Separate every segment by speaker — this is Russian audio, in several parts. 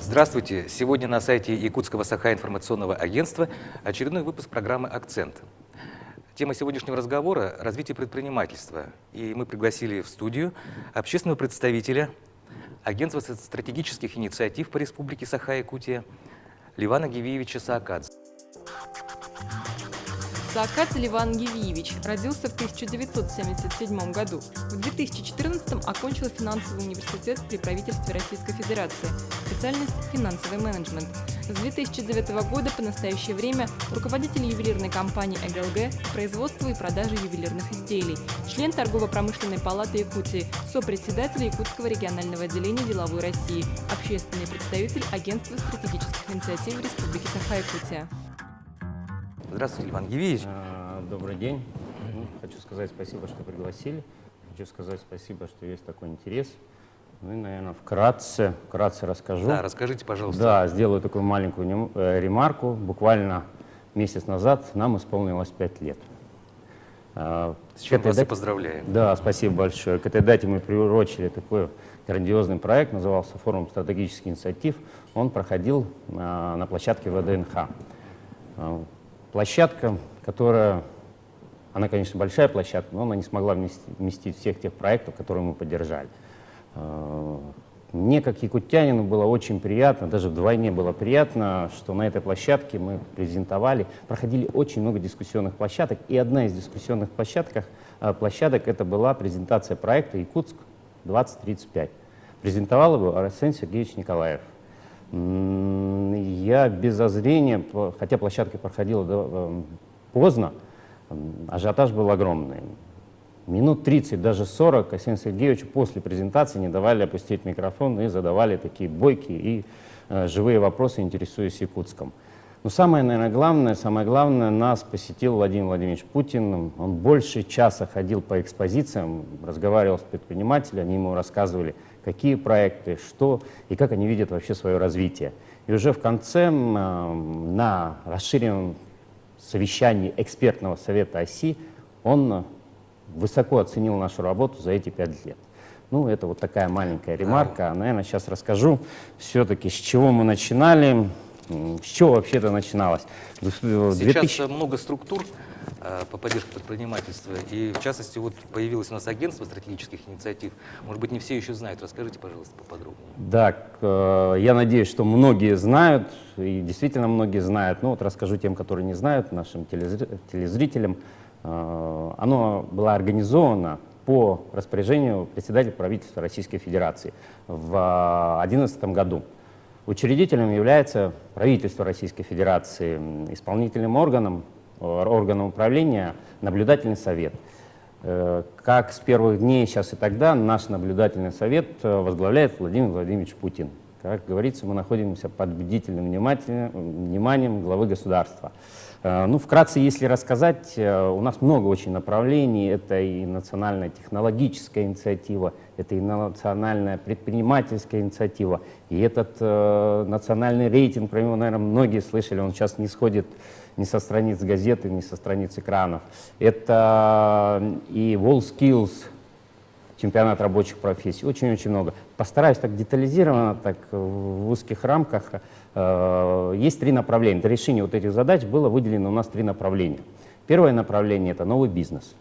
Speaker 1: Здравствуйте! Сегодня на сайте Якутского Саха-информационного агентства очередной выпуск программы «Акцент». Тема сегодняшнего разговора – развитие предпринимательства. И мы пригласили в студию общественного представителя Агентства стратегических инициатив по Республике Саха-Якутия Левана Гевиевича Саакадзе.
Speaker 2: Саакадзе Леван Гевиевич родился в 1977 году. В 2014 окончил финансовый университет при правительстве Российской Федерации, специальность «Финансовый менеджмент». С 2009 года по настоящее время руководитель ювелирной компании «ЭГЛГ» по производству и продаже ювелирных изделий, член Торгово-промышленной палаты Якутии, сопредседатель Якутского регионального отделения «Деловой России», общественный представитель Агентства стратегических инициатив Республики Саха-Якутия.
Speaker 1: Здравствуйте, Леван Гевиевич.
Speaker 3: Добрый день. Хочу сказать спасибо, что пригласили. Хочу сказать спасибо, что есть такой интерес. Ну и, наверное, вкратце расскажу.
Speaker 1: Да, расскажите, пожалуйста.
Speaker 3: Да, сделаю такую маленькую ремарку. Буквально месяц назад нам исполнилось 5 лет.
Speaker 1: С чем вас и поздравляем.
Speaker 3: Да, спасибо большое. К этой дате мы приурочили такой грандиозный проект, назывался «Форум стратегических инициатив». Он проходил на площадке ВДНХ. Площадка, которая, она, конечно, большая площадка, но она не смогла вместить всех тех проектов, которые мы поддержали. Мне, как якутянину, было очень приятно, даже вдвойне было приятно, что на этой площадке мы презентовали, проходили очень много дискуссионных площадок, и одна из дискуссионных площадок это была презентация проекта «Якутск-2035». Презентовал его Арсен Сергеевич Николаев. Я без зазрения, хотя площадка проходила поздно, ажиотаж был огромный. Минут 30, даже 40 Арсению Сергеевичу после презентации не давали опустить микрофон и задавали такие бойкие и живые вопросы, интересуясь Якутском. Но самое главное, нас посетил Владимир Владимирович Путин. Он больше часа ходил по экспозициям, разговаривал с предпринимателями, они ему рассказывали, какие проекты, что и как они видят вообще свое развитие. И уже в конце на расширенном совещании экспертного совета ОСИ он высоко оценил нашу работу за эти 5 лет. Ну, это вот такая маленькая ремарка. Наверное, сейчас расскажу все-таки, с чего мы начинали, с чего вообще это начиналось.
Speaker 1: Сейчас много структур по поддержке предпринимательства, и в частности вот появилось у нас агентство стратегических инициатив. Может быть, не все еще знают. Расскажите, пожалуйста, поподробнее.
Speaker 3: Да, я надеюсь, что многие знают, и действительно многие знают. Ну вот расскажу тем, которые не знают, нашим телезрителям. Оно было организовано по распоряжению председателя правительства Российской Федерации в 2011 году. Учредителем является правительство Российской Федерации, исполнительным органом управления наблюдательный совет. Как с первых дней, сейчас и тогда, наш наблюдательный совет возглавляет Владимир Владимирович Путин. Как говорится, мы находимся под бдительным вниманием главы государства. Ну, вкратце, если рассказать, у нас много очень направлений. Это и национальная технологическая инициатива, это и национальная предпринимательская инициатива, и этот национальный рейтинг, про него, наверное, многие слышали, он сейчас не сходит ни со страниц газеты, ни со страниц экранов. Это и WorldSkills, чемпионат рабочих профессий, очень-очень много. Постараюсь так детализированно, так в узких рамках. Есть 3 направления. Для решения вот этих задач было выделено у нас 3 направления. Первое направление – это новый бизнес.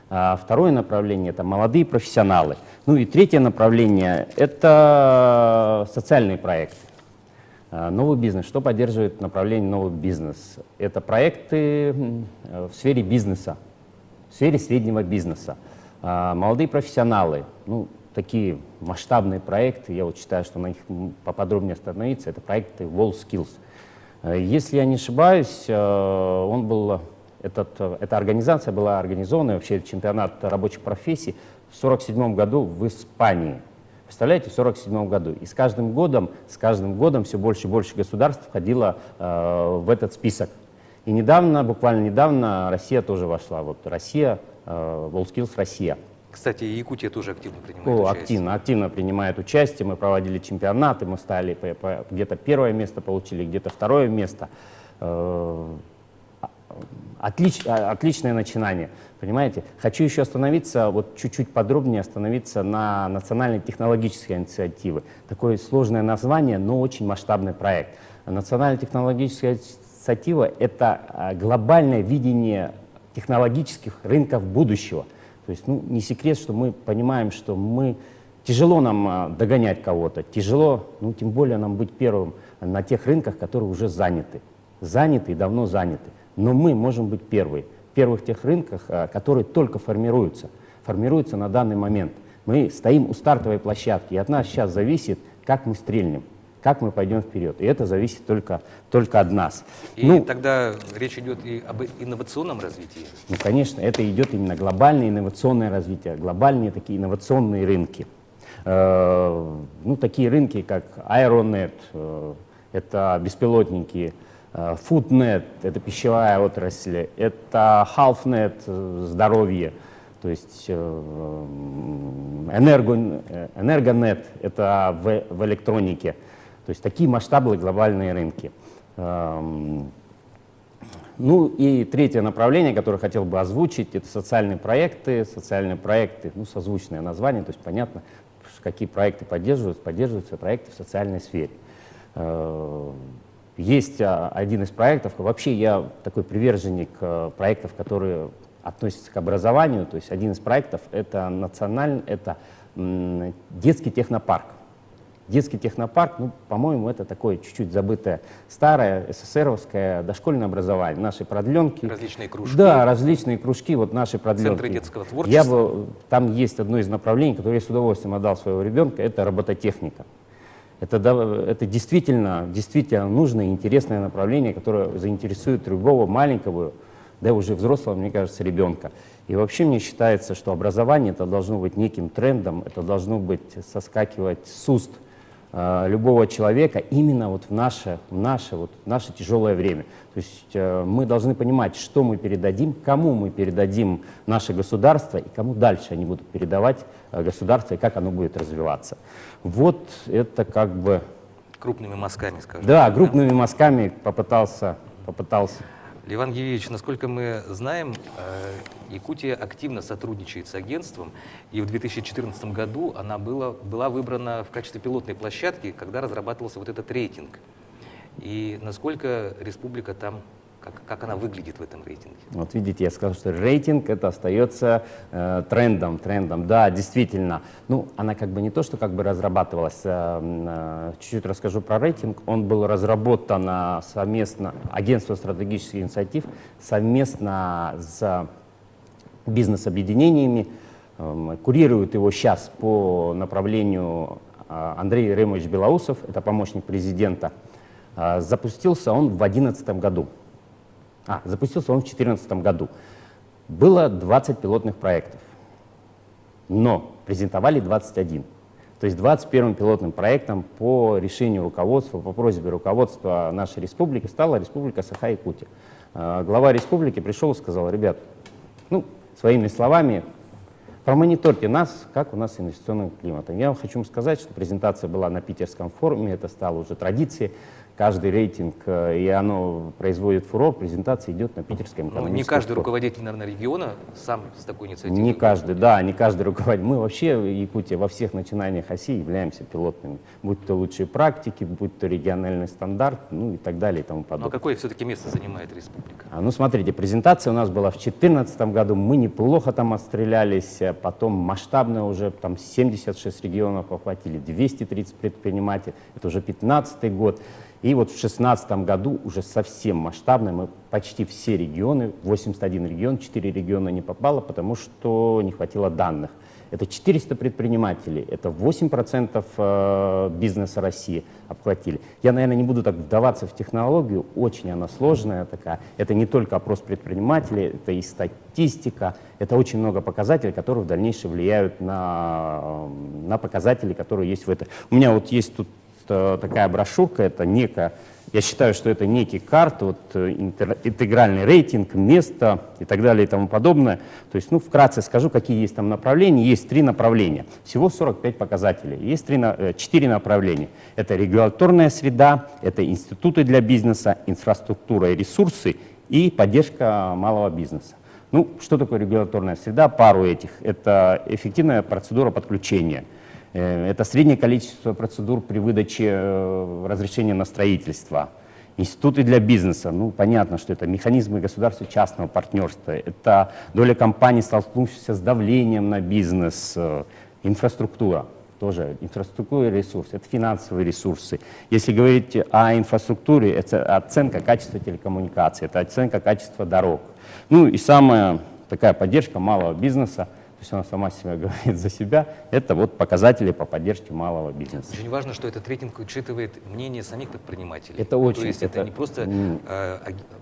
Speaker 3: Второе направление – это молодые профессионалы. Ну и третье направление – это социальные проекты. Новый бизнес. Что поддерживает направление новый бизнес? Это проекты в сфере бизнеса, в сфере среднего бизнеса. Молодые профессионалы, ну, такие масштабные проекты, я вот считаю, что на них поподробнее остановиться, это проекты WorldSkills. Если я не ошибаюсь, эта организация была организована, вообще чемпионат рабочих профессий, в 1947 году в Испании. Представляете, в 1947 году. И с каждым годом все больше и больше государств входило в этот список. И недавно, буквально недавно, Россия тоже вошла. Вот Россия, WorldSkills Россия.
Speaker 1: Кстати, и Якутия тоже активно принимает участие.
Speaker 3: Активно принимает участие. Мы проводили чемпионаты, мы стали где-то первое место получили, где-то второе место. отличное начинание, понимаете. Хочу еще остановиться, вот чуть-чуть подробнее остановиться на национальной технологической инициативе. Такое сложное название, но очень масштабный проект. Национальная технологическая инициатива — это глобальное видение технологических рынков будущего. То есть, ну, не секрет, что мы понимаем, что тяжело нам догонять кого-то, тяжело, ну, тем более нам быть первым на тех рынках, которые уже заняты и давно заняты. Но мы можем быть первыми в тех рынках, которые только формируются на данный момент. Мы стоим у стартовой площадки, и от нас сейчас зависит, как мы стрельнем, как мы пойдем вперед. И это зависит только от нас.
Speaker 1: И тогда речь идет и об инновационном развитии?
Speaker 3: Ну, конечно, это идет именно глобальное инновационное развитие, глобальные такие инновационные рынки. Ну, такие рынки, как Aeronet, это беспилотники, Foodnet, это пищевая отрасль, это HealthNet, здоровье, то есть Энергонет, это в электронике. То есть такие масштабные глобальные рынки. Ну и третье направление, которое хотел бы озвучить, это социальные проекты, ну, созвучное название, то есть понятно, какие проекты поддерживаются проекты в социальной сфере. Есть один из проектов, вообще я такой приверженник проектов, которые относятся к образованию, то есть один из проектов это детский технопарк. Детский технопарк, ну, по-моему, это такое чуть-чуть забытое старое СССРовское дошкольное образование, наши продленки.
Speaker 1: Различные кружки.
Speaker 3: Да, различные кружки, вот наши продленки.
Speaker 1: Центры детского творчества.
Speaker 3: Там есть одно из направлений, которое я с удовольствием отдал своего ребенка, это робототехника. Это действительно нужное и интересное направление, которое заинтересует любого маленького, да уже взрослого, мне кажется, ребенка. И вообще мне считается, что образование это должно быть неким трендом, это должно быть соскакивать с уст любого человека именно вот в наше тяжелое время. То есть мы должны понимать, что мы передадим, кому мы передадим наше государство и кому дальше они будут передавать государство и как оно будет развиваться. Вот это как бы...
Speaker 1: Крупными мазками, скажем.
Speaker 3: Да, крупными мазками попытался.
Speaker 1: Ливан Гивиевич, насколько мы знаем, Якутия активно сотрудничает с агентством, и в 2014 году она была выбрана в качестве пилотной площадки, когда разрабатывался вот этот рейтинг. И насколько республика там, как она выглядит в этом рейтинге? Вот
Speaker 3: видите, я сказал, что рейтинг это остается трендом. Да, действительно. Ну, она как бы не то, что как бы разрабатывалась. Чуть-чуть расскажу про рейтинг. Он был разработан совместно, агентство стратегических инициатив, совместно с бизнес-объединениями. Курирует его сейчас по направлению Андрей Ремович Белоусов, это помощник президента. Запустился он в 2011 году. Запустился он в 2014 году. Было 20 пилотных проектов, но презентовали 21. То есть 21-м пилотным проектом по решению руководства, по просьбе руководства нашей республики стала Республика Саха-Якутия. Глава республики пришел и сказал: ребят, ну, своими словами, промониторьте нас, как у нас с инвестиционным климатом. Я вам хочу сказать, что презентация была на питерском форуме, это стало уже традицией. Каждый рейтинг, и оно производит фурор, презентация идет на питерском экономическом форуме.
Speaker 1: Не каждый руководитель, наверное, региона сам с такой инициативой.
Speaker 3: Не каждый, да, не каждый руководитель. Мы вообще, Якутия, во всех начинаниях оси являемся пилотными. Будь то лучшие практики, будь то региональный стандарт, ну и так далее и тому подобное.
Speaker 1: Но какое все-таки место занимает республика?
Speaker 3: Ну, смотрите, презентация у нас была в 2014 году, мы неплохо там отстрелялись, потом масштабно уже там 76 регионов охватили, 230 предпринимателей, это уже 2015 год. И вот в 2016 году уже совсем масштабно мы почти все регионы, 81 регион, 4 региона не попало, потому что не хватило данных. Это 400 предпринимателей, это 8% бизнеса России обхватили. Я, наверное, не буду так вдаваться в технологию, очень она сложная такая. Это не только опрос предпринимателей, это и статистика, это очень много показателей, которые в дальнейшем влияют на показатели, которые есть в этой. У меня вот есть тут такая брошюрка, это некая, я считаю, что это некий карт, вот, интегральный рейтинг, место и так далее и тому подобное. То есть, ну, вкратце скажу, какие есть там направления. Есть 3 направления, всего 45 показателей. Есть 4 направления. Это регуляторная среда, это институты для бизнеса, инфраструктура и ресурсы и поддержка малого бизнеса. Ну, что такое регуляторная среда? Пару этих. Это эффективная процедура подключения. Это среднее количество процедур при выдаче разрешения на строительство. Институты для бизнеса. Ну, понятно, что это механизмы государства частного партнерства. Это доля компаний, столкнувшихся с давлением на бизнес. Инфраструктура. Тоже инфраструктура и ресурсы. Это финансовые ресурсы. Если говорить о инфраструктуре, это оценка качества телекоммуникаций, это оценка качества дорог. Ну и самая такая поддержка малого бизнеса, то есть она сама себя говорит за себя, это вот показатели по поддержке малого бизнеса.
Speaker 1: Очень важно, что этот рейтинг учитывает мнение самих предпринимателей.
Speaker 3: Это очень.
Speaker 1: То есть это не просто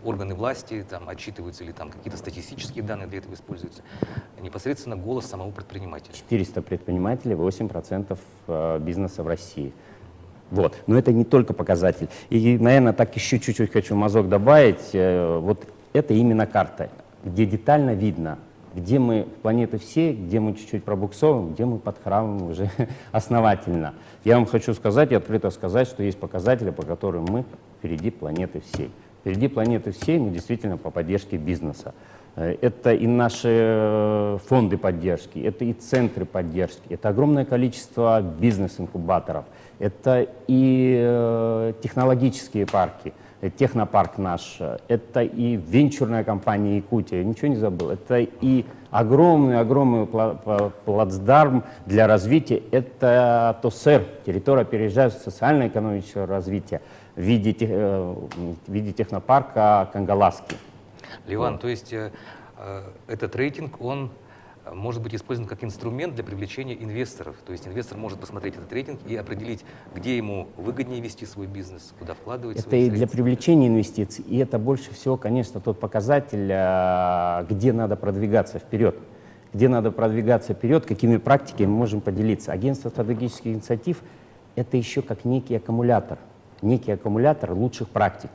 Speaker 1: органы власти там, отчитываются или там какие-то статистические данные для этого используются, а непосредственно голос самого предпринимателя. 400
Speaker 3: предпринимателей, 8% бизнеса в России. Вот. Но это не только показатель. И, наверное, так еще чуть-чуть хочу мазок добавить. Вот это именно карта, где детально видно, где мы планеты все, где мы чуть-чуть пробуксовываем, где мы подхрамываем уже основательно. Я вам хочу сказать и открыто сказать, что есть показатели, по которым мы впереди планеты всей. Впереди планеты всей мы действительно по поддержке бизнеса. Это и наши фонды поддержки, это и центры поддержки, это огромное количество бизнес-инкубаторов, это и технологические парки. Технопарк наш, это и венчурная компания Якутия, ничего не забыл, это и огромный плацдарм для развития, это ТОСЭР, территория опережающего социально-экономического развития в виде технопарка Кангаласки.
Speaker 1: Ливан, то есть этот рейтинг, он может быть использован как инструмент для привлечения инвесторов. То есть инвестор может посмотреть этот рейтинг и определить, где ему выгоднее вести свой бизнес, куда вкладывать
Speaker 3: это
Speaker 1: свои
Speaker 3: и
Speaker 1: средства.
Speaker 3: для привлечения инвестиций, и это больше всего, конечно, тот показатель, где надо продвигаться вперед. Где надо продвигаться вперед, какими практиками мы можем поделиться. Агентство стратегических инициатив — это еще как некий аккумулятор лучших практик.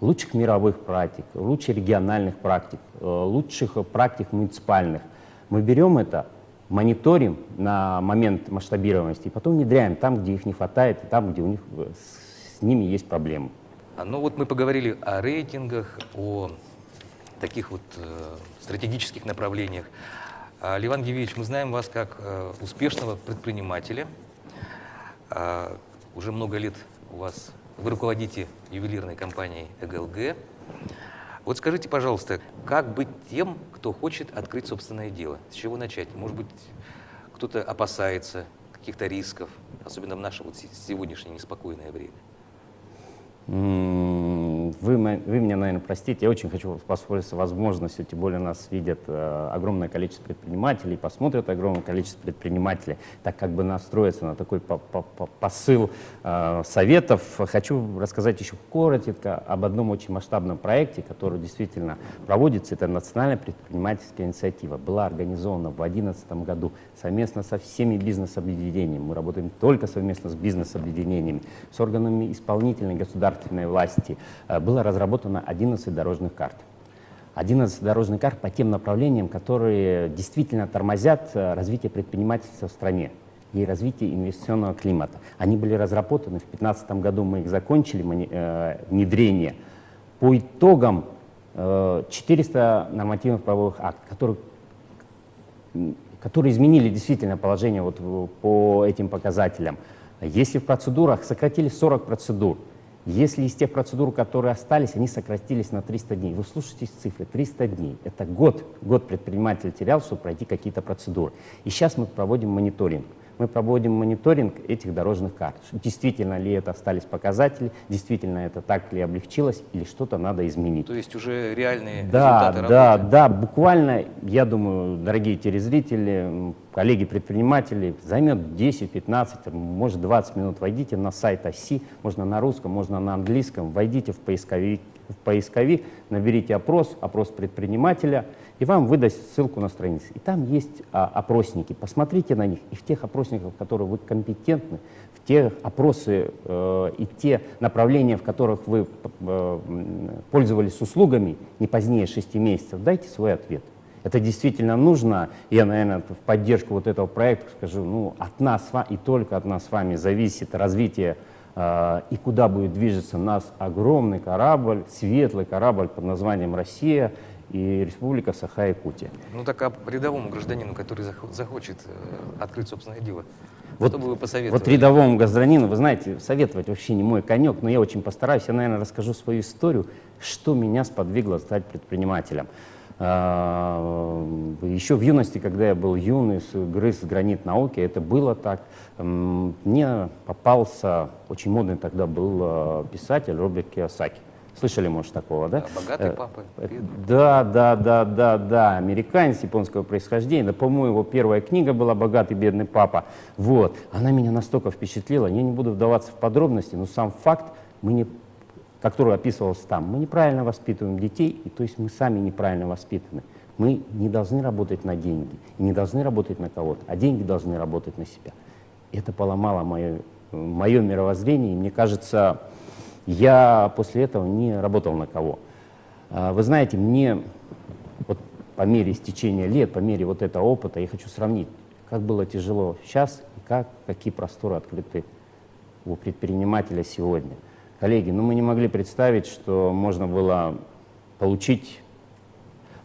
Speaker 3: Лучших мировых практик, лучших региональных практик, лучших практик муниципальных. Мы берем это, мониторим на момент масштабируемости и потом внедряем там, где их не хватает, и там, где у них с ними есть проблемы.
Speaker 1: Ну вот мы поговорили о рейтингах, о таких вот стратегических направлениях. Ливан Гевиевич, мы знаем вас как успешного предпринимателя. Уже много лет вы руководите ювелирной компанией ЭГЛГ. Вот скажите, пожалуйста, как быть тем, кто хочет открыть собственное дело? С чего начать? Может быть, кто-то опасается каких-то рисков, особенно в наше вот сегодняшнее неспокойное время?
Speaker 3: Вы меня, наверное, простите, я очень хочу воспользоваться возможностью, тем более нас видят огромное количество предпринимателей, посмотрят огромное количество предпринимателей, так как бы настроиться на такой посыл советов. Хочу рассказать еще коротко об одном очень масштабном проекте, который действительно проводится. Это национальная предпринимательская инициатива. Была организована в 2011 году совместно со всеми бизнес-объединениями. Мы работаем только совместно с бизнес-объединениями, с органами исполнительной государственной власти. Было разработано 11 дорожных карт. 11 дорожных карт по тем направлениям, которые действительно тормозят развитие предпринимательства в стране и развитие инвестиционного климата. Они были разработаны в 2015 году, мы их закончили, внедрение. По итогам 400 нормативных правовых актов, которые изменили действительно положение вот по этим показателям. Если в процедурах сократили 40 процедур, если из тех процедур, которые остались, они сократились на 300 дней. Вы слушаете цифры, 300 дней. Это год предприниматель терял, чтобы пройти какие-то процедуры. И сейчас мы проводим мониторинг. Мы проводим мониторинг этих дорожных карт. Действительно ли это остались показатели, действительно это так ли облегчилось, или что-то надо изменить.
Speaker 1: То есть уже реальные результаты работы?
Speaker 3: Да, буквально, я думаю, дорогие телезрители, коллеги-предприниматели, займет 10-15, может 20 минут. Войдите на сайт ОСИ, можно на русском, можно на английском, войдите в поисковик, наберите опрос предпринимателя, и вам выдаст ссылку на страницу. И там есть опросники. Посмотрите на них. И в тех опросниках, в которых вы компетентны, в те опросы и те направления, в которых вы пользовались услугами не позднее 6 месяцев, дайте свой ответ. Это действительно нужно. Я, наверное, в поддержку вот этого проекта скажу, от нас и только от нас с вами зависит развитие и куда будет движется наш огромный корабль, светлый корабль под названием «Россия» и Республика Саха-Якутия.
Speaker 1: Ну так а рядовому гражданину, который захочет открыть собственное дело,
Speaker 3: Вот,
Speaker 1: что бы вы посоветовали?
Speaker 3: вот рядовому гражданину, вы знаете, советовать вообще не мой конек, но я очень постараюсь. Я, наверное, расскажу свою историю, что меня сподвигло стать предпринимателем. Еще в юности, когда я был юный, грыз гранит науки, это было так. Мне попался, очень модный тогда был писатель Роберт Кийосаки. Слышали, может, такого, да?
Speaker 1: Богатый папа.
Speaker 3: Да, американец японского происхождения. Да, по-моему, его первая книга была «Богатый бедный папа». Вот. Она меня настолько впечатлила, я не буду вдаваться в подробности, но сам факт, который описывался там, мы неправильно воспитываем детей, и то есть мы сами неправильно воспитаны. Мы не должны работать на деньги, и не должны работать на кого-то, а деньги должны работать на себя. Это поломало мое мировоззрение, и мне кажется, я после этого не работал на кого. Вы знаете, мне вот по мере истечения лет, по мере вот этого опыта, я хочу сравнить, как было тяжело сейчас и какие просторы открыты у предпринимателя сегодня. Коллеги, мы не могли представить, что можно было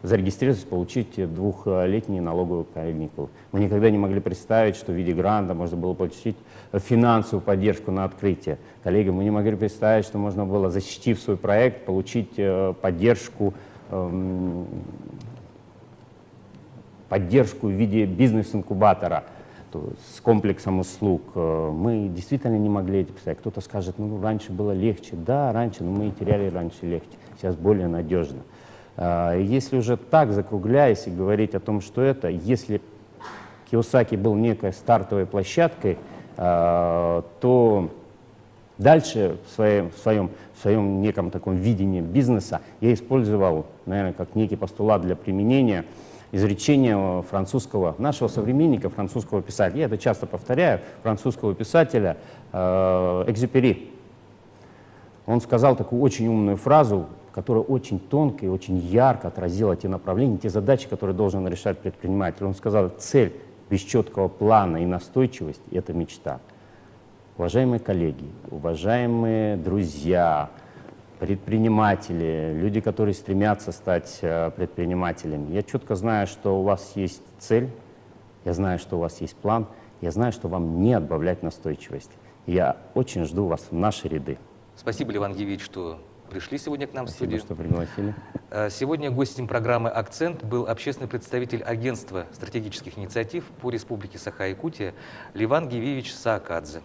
Speaker 3: зарегистрироваться, получить 2-летние налоговые каникулы. Мы никогда не могли представить, что в виде гранта можно было получить финансовую поддержку на открытие. Коллеги, мы не могли представить, что можно было, защитив свой проект, получить поддержку в виде бизнес-инкубатора с комплексом услуг. Мы действительно не могли это представить. Кто-то скажет, раньше было легче. Да, раньше, но мы и теряли раньше легче. Сейчас более надежно. Если уже так закругляясь и говорить о том, что если Кийосаки был некой стартовой площадкой, то дальше в своем неком таком видении бизнеса я использовал, наверное, как некий постулат для применения изречение нашего современника, французского писателя. Я это часто повторяю, французского писателя Экзюпери. Он сказал такую очень умную фразу, которая очень тонко и очень ярко отразила те направления, те задачи, которые должен решать предприниматель. Он сказал, цель без четкого плана и настойчивости – это мечта. Уважаемые коллеги, уважаемые друзья, предприниматели, люди, которые стремятся стать предпринимателями, я четко знаю, что у вас есть цель, я знаю, что у вас есть план, я знаю, что вам не отбавлять настойчивость. Я очень жду вас в наши ряды.
Speaker 1: Спасибо, Ливан Гивиевич, что пришли сегодня к нам в
Speaker 3: Спасибо,
Speaker 1: студию.
Speaker 3: что пригласили.
Speaker 1: Сегодня гостем программы «Акцент» был общественный представитель Агентства стратегических инициатив по Республике Саха-Якутия Ливан Гивиевич Саакадзе.